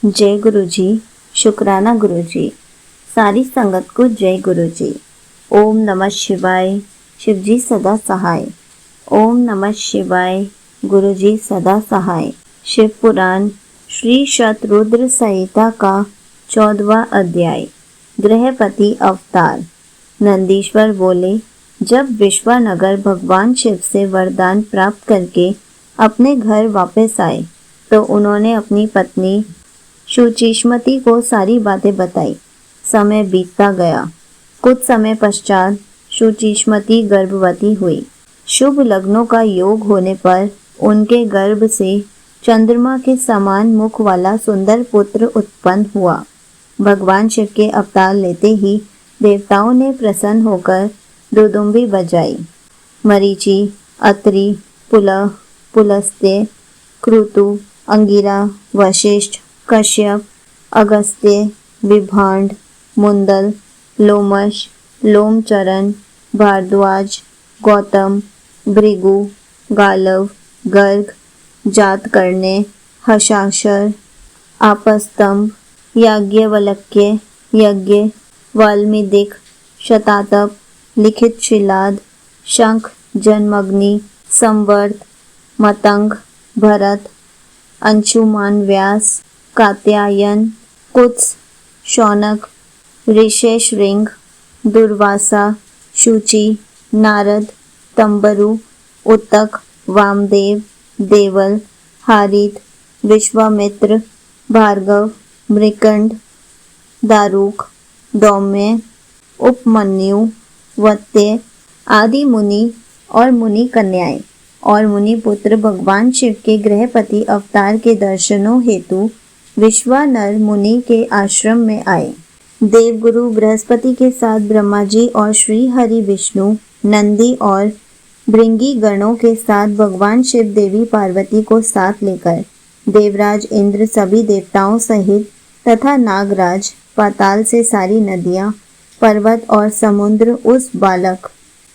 जय गुरु जी। शुक्राना गुरु जी। सारी संगत को जय गुरु जी। ओम नमः शिवाय। शिव जी सदा सहाय। ओम नमः शिवाय। गुरु जी सदा सहाय। शिव पुराण श्री शतरुद्र संहिता का 14वां अध्याय। गृहपति अवतार। नंदीश्वर बोले, जब विश्वानगर भगवान शिव से वरदान प्राप्त करके अपने घर वापस आए तो उन्होंने अपनी पत्नी शुचिष्मति को सारी बातें बताई। समय बीतता गया। कुछ समय पश्चात शुचिष्मति गर्भवती हुई। शुभ लग्नों का योग होने पर उनके गर्भ से चंद्रमा के समान मुख वाला सुंदर पुत्र उत्पन्न हुआ। भगवान शिव के अवतार लेते ही देवताओं ने प्रसन्न होकर दुदुम्बी बजाई। मरीचि, अत्रि, पुलह, पुलस्त्य, क्रतु, अंगिरा, वशिष्ठ, कश्यप, अगस्त्य, विभांड, मुंदल, लोमश, लोमचरण, भारद्वाज, गौतम, भृगु, गालव, गर्ग, जातकर्ण्य, हशाशर, आपस्तंभ, याज्ञवल्क्य, यज्ञ, वाल्मीदिक, शतातप, लिखित शिलाद, शंख, जन्मग्नि, संवर्त, मतंग, भरत, अंशुमान व्यास, कात्यायन, कुत्स, शौनक, ऋषेशृंग, दुर्वासा, शुचि, नारद, तंबरु, उत्तक, वामदेव, देवल, हारित, विश्वामित्र, भार्गव, मृकंड, दारुक, दौम्य, उपमन्यु, वत्य आदि मुनि और मुनि कन्याएं और मुनि पुत्र भगवान शिव के गृहपति अवतार के दर्शनों हेतु विश्वानर मुनि के आश्रम में आए। देवगुरु बृहस्पति के साथ ब्रह्मा जी और श्री हरि विष्णु, नंदी और भृंगी गणों के साथ भगवान शिव देवी पार्वती को साथ लेकर देवराज इंद्र सभी देवताओं सहित तथा नागराज, पाताल से सारी नदियां, पर्वत और समुद्र उस बालक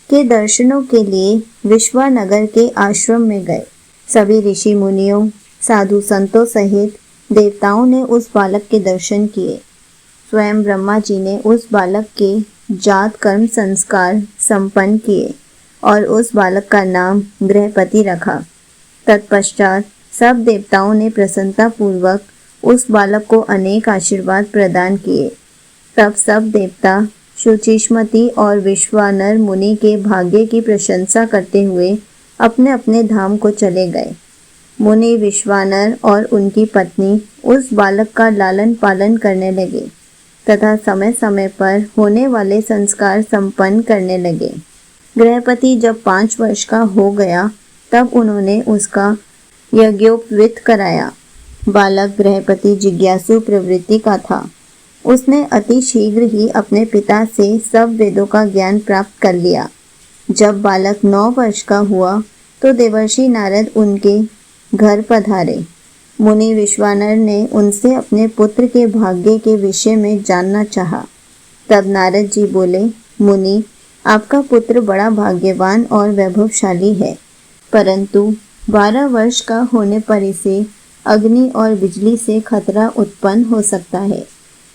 के दर्शनों के लिए विश्वानगर के आश्रम में गए। सभी ऋषि मुनियों, साधु संतों सहित देवताओं ने उस बालक के दर्शन किए। स्वयं ब्रह्मा जी ने उस बालक के जात कर्म संस्कार संपन्न किए और उस बालक का नाम गृहपति रखा। तत्पश्चात सब देवताओं ने प्रसन्नता पूर्वक उस बालक को अनेक आशीर्वाद प्रदान किए। तब सब देवता शुचिष्मति और विश्वानर मुनि के भाग्य की प्रशंसा करते हुए अपने अपने धाम को चले गए। मुनि विश्वानर और उनकी पत्नी उस बालक का लालन पालन करने लगे तथा समय समय पर होने वाले संस्कार संपन्न करने लगे। गृहपति जब 5 वर्ष का हो गया तब उन्होंने उसका यज्ञोपवीत कराया। बालक गृहपति जिज्ञासु प्रवृत्ति का था। उसने अति शीघ्र ही अपने पिता से सब वेदों का ज्ञान प्राप्त कर लिया। जब बालक 9 वर्ष का हुआ तो देवर्षि नारद उनके घर पधारे। मुनि विश्वानर ने उनसे अपने पुत्र के भाग्य के विषय में जानना चाहा। तब नारद जी बोले, मुनि, आपका पुत्र बड़ा भाग्यवान और वैभवशाली है, परंतु 12 वर्ष का होने पर इसे अग्नि और बिजली से खतरा उत्पन्न हो सकता है।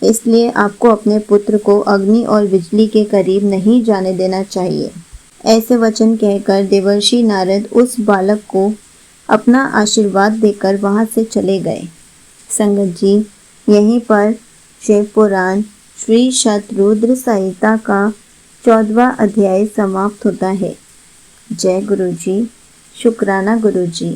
इसलिए आपको अपने पुत्र को अग्नि और बिजली के करीब नहीं जाने देना चाहिए। ऐसे वचन कहकर देवर्षि नारद उस बालक को अपना आशीर्वाद देकर वहां से चले गए। संगत जी, यहीं पर शिव पुराण श्री शतरुद्र संहिता का 14वां अध्याय समाप्त होता है। जय गुरु जी। शुक्राना गुरु जी।